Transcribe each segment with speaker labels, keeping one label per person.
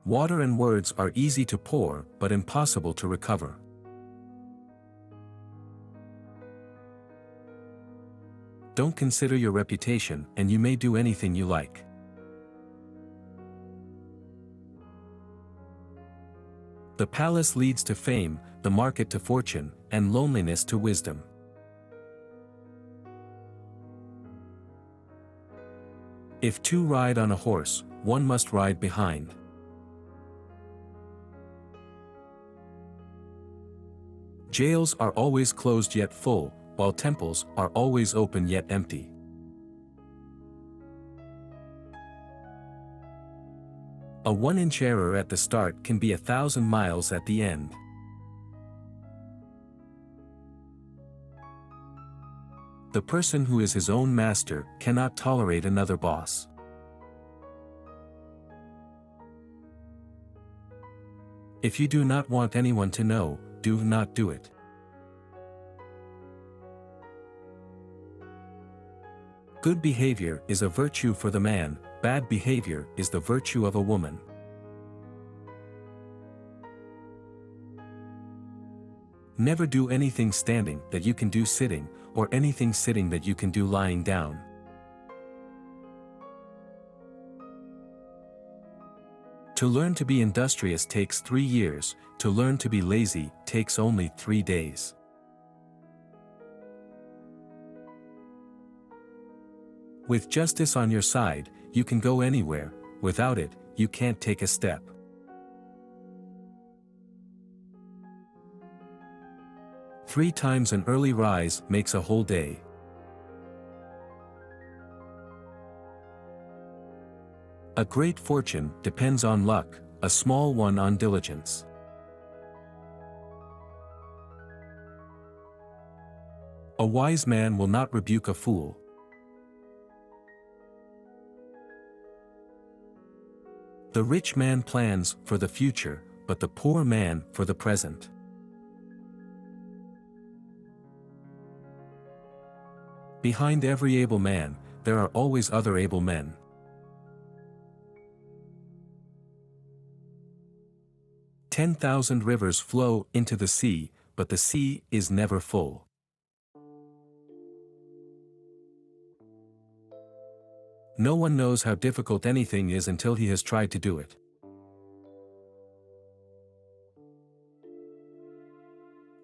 Speaker 1: Water and words are easy to pour, but impossible to recover. Don't consider your reputation, and you may do anything you like. The palace leads to fame, the market to fortune, and loneliness to wisdom. If two ride on a horse, one must ride behind. Jails are always closed yet full, while temples are always open yet empty. A 1-inch error at the start can be 1,000 miles at the end. The person who is his own master cannot tolerate another boss. If you do not want anyone to know, do not do it. Good behavior is a virtue for the man, bad behavior is the virtue of a woman. Never do anything standing that you can do sitting, or anything sitting that you can do lying down. To learn to be industrious takes 3 years, to learn to be lazy takes only 3 days. With justice on your side, you can go anywhere, without it, you can't take a step. Three times an early rise makes a whole day. A great fortune depends on luck, a small one on diligence. A wise man will not rebuke a fool. The rich man plans for the future, but the poor man for the present. Behind every able man, there are always other able men. 10,000 rivers flow into the sea, but the sea is never full. No one knows how difficult anything is until he has tried to do it.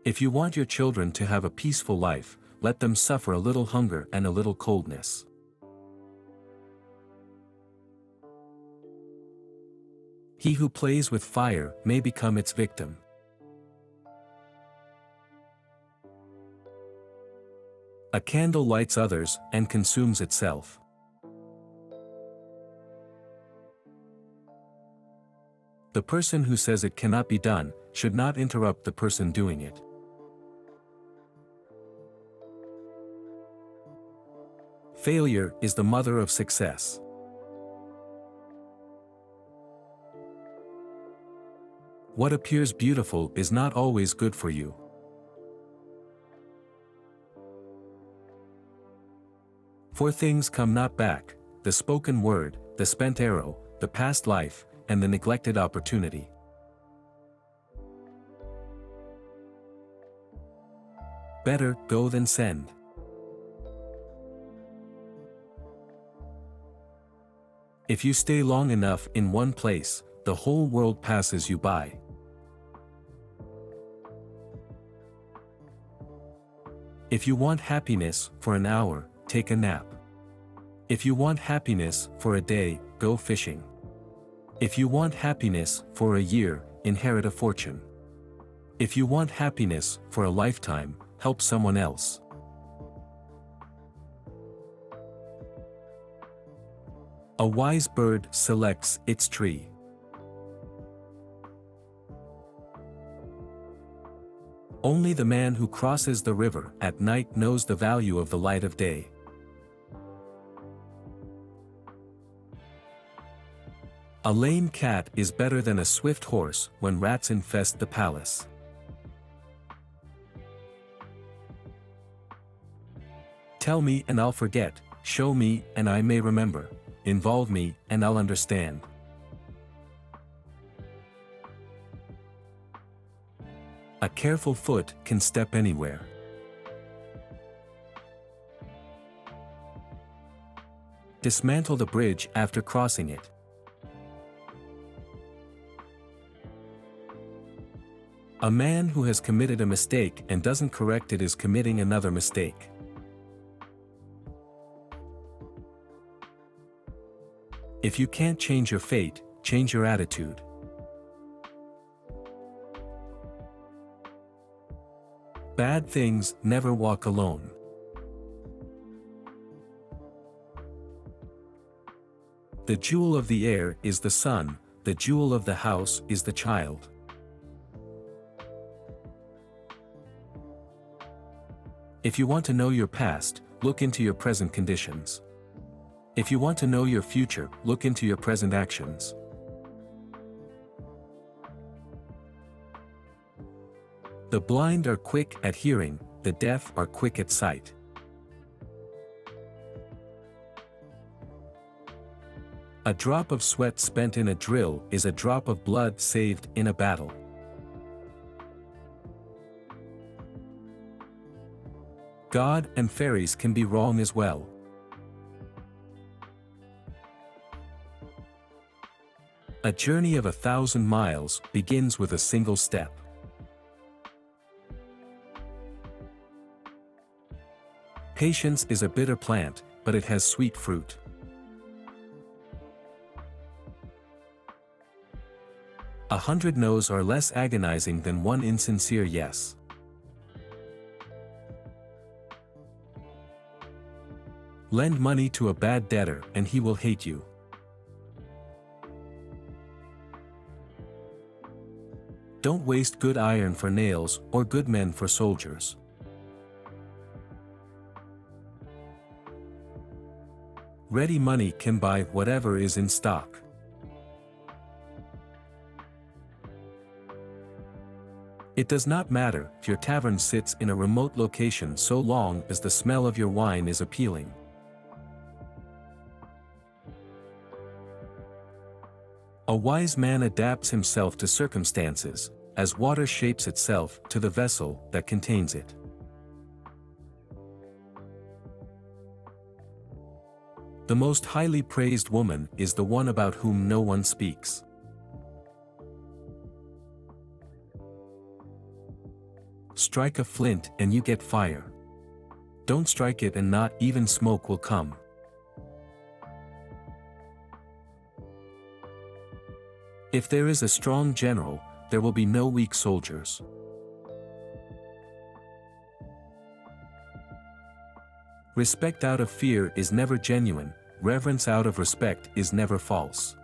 Speaker 1: If you want your children to have a peaceful life, let them suffer a little hunger and a little coldness. He who plays with fire may become its victim. A candle lights others and consumes itself. The person who says it cannot be done should not interrupt the person doing it. Failure is the mother of success. What appears beautiful is not always good for you. For things come not back, the spoken word, the spent arrow, the past life, and the neglected opportunity. Better go than send. If you stay long enough in one place, the whole world passes you by. If you want happiness for an hour, take a nap. If you want happiness for a day, go fishing. If you want happiness for a year, inherit a fortune. If you want happiness for a lifetime, help someone else. A wise bird selects its tree. Only the man who crosses the river at night knows the value of the light of day. A lame cat is better than a swift horse when rats infest the palace. Tell me and I'll forget, show me and I may remember, involve me and I'll understand. A careful foot can step anywhere. Dismantle the bridge after crossing it. A man who has committed a mistake and doesn't correct it is committing another mistake. If you can't change your fate, change your attitude. Bad things never walk alone. The jewel of the heir is the son, the jewel of the house is the child. If you want to know your past, look into your present conditions. If you want to know your future, look into your present actions. The blind are quick at hearing, the deaf are quick at sight. A drop of sweat spent in a drill is a drop of blood saved in a battle. God and fairies can be wrong as well. A journey of 1,000 miles begins with a single step. Patience is a bitter plant, but it has sweet fruit. 100 no's are less agonizing than one insincere yes. Lend money to a bad debtor and he will hate you. Don't waste good iron for nails or good men for soldiers. Ready money can buy whatever is in stock. It does not matter if your tavern sits in a remote location so long as the smell of your wine is appealing. A wise man adapts himself to circumstances, as water shapes itself to the vessel that contains it. The most highly praised woman is the one about whom no one speaks. Strike a flint and you get fire. Don't strike it and not even smoke will come. If there is a strong general, there will be no weak soldiers. Respect out of fear is never genuine, reverence out of respect is never false.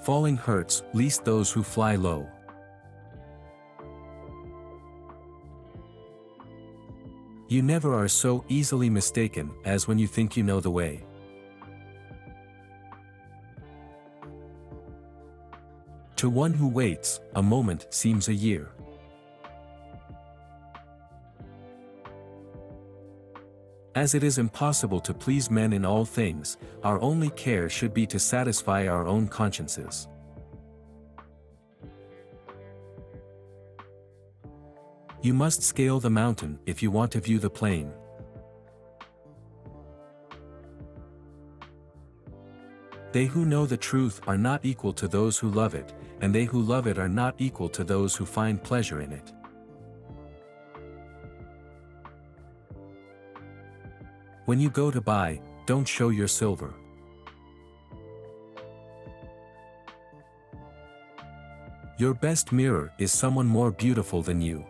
Speaker 1: Falling hurts least those who fly low. You never are so easily mistaken as when you think you know the way. To one who waits, a moment seems a year. As it is impossible to please men in all things, our only care should be to satisfy our own consciences. You must scale the mountain if you want to view the plain. They who know the truth are not equal to those who love it, and they who love it are not equal to those who find pleasure in it. When you go to buy, don't show your silver. Your best mirror is someone more beautiful than you.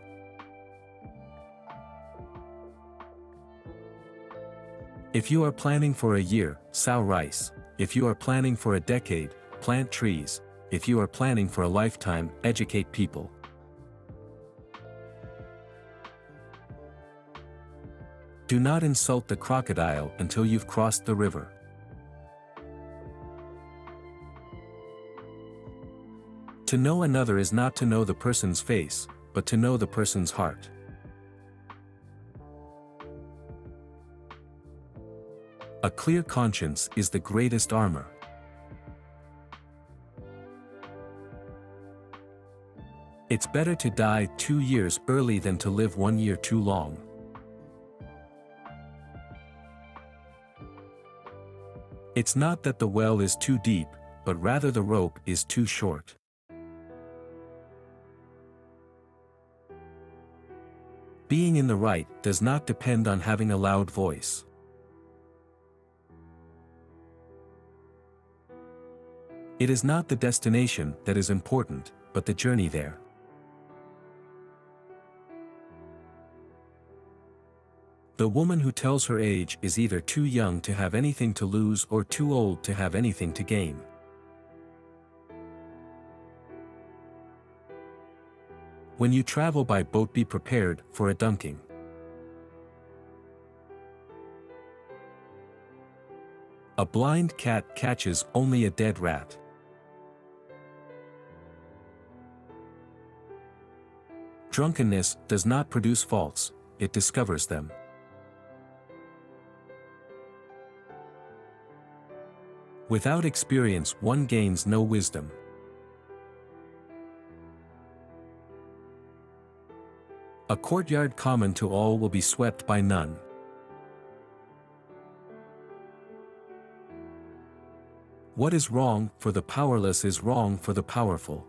Speaker 1: If you are planning for a year, sow rice. If you are planning for a decade, plant trees. If you are planning for a lifetime, educate people. Do not insult the crocodile until you've crossed the river. To know another is not to know the person's face, but to know the person's heart. A clear conscience is the greatest armor. It's better to die 2 years early than to live 1 year too long. It's not that the well is too deep, but rather the rope is too short. Being in the right does not depend on having a loud voice. It is not the destination that is important, but the journey there. The woman who tells her age is either too young to have anything to lose or too old to have anything to gain. When you travel by boat, be prepared for a dunking. A blind cat catches only a dead rat. Drunkenness does not produce faults, it discovers them. Without experience, one gains no wisdom. A courtyard common to all will be swept by none. What is wrong for the powerless is wrong for the powerful.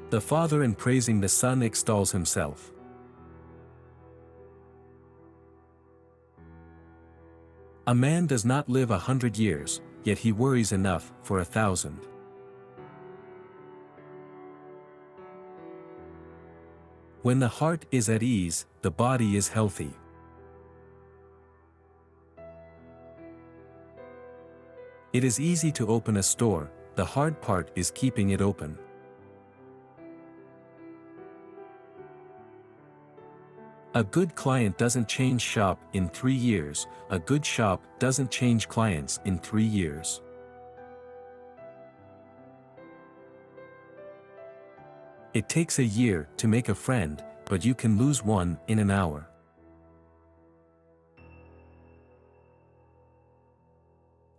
Speaker 1: The Father in praising the Son extols himself. A man does not live 100 years, yet he worries enough for 1,000. When the heart is at ease, the body is healthy. It is easy to open a store, the hard part is keeping it open. A good client doesn't change shop in 3 years, a good shop doesn't change clients in 3 years. It takes a year to make a friend, but you can lose one in an hour.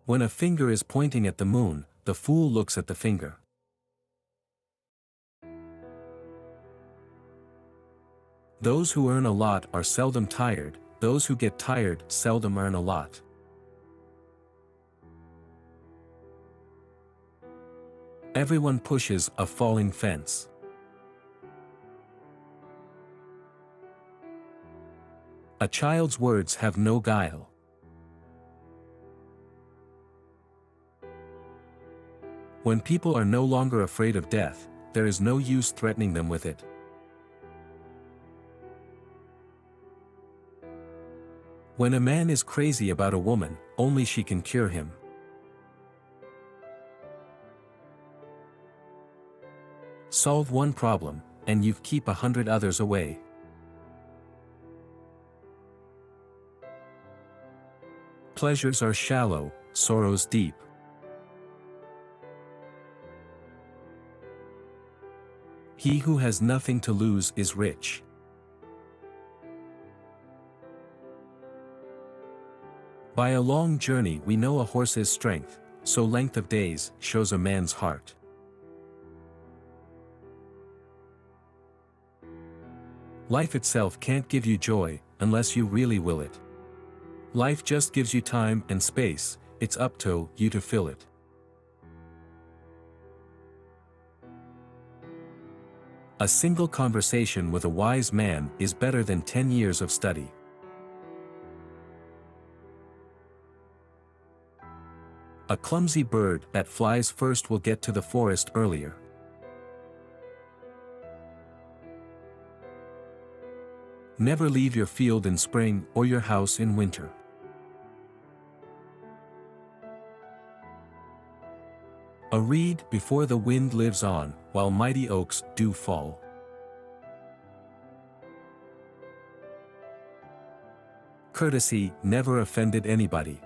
Speaker 1: When a finger is pointing at the moon, the fool looks at the finger. Those who earn a lot are seldom tired, those who get tired seldom earn a lot. Everyone pushes a falling fence. A child's words have no guile. When people are no longer afraid of death, there is no use threatening them with it. When a man is crazy about a woman, only she can cure him. Solve one problem, and you keep 100 others away. Pleasures are shallow, sorrows deep. He who has nothing to lose is rich. By a long journey we know a horse's strength, so length of days shows a man's heart. Life itself can't give you joy, unless you really will it. Life just gives you time and space, it's up to you to fill it. A single conversation with a wise man is better than 10 years of study. A clumsy bird that flies first will get to the forest earlier. Never leave your field in spring or your house in winter. A reed before the wind lives on, while mighty oaks do fall. Courtesy never offended anybody.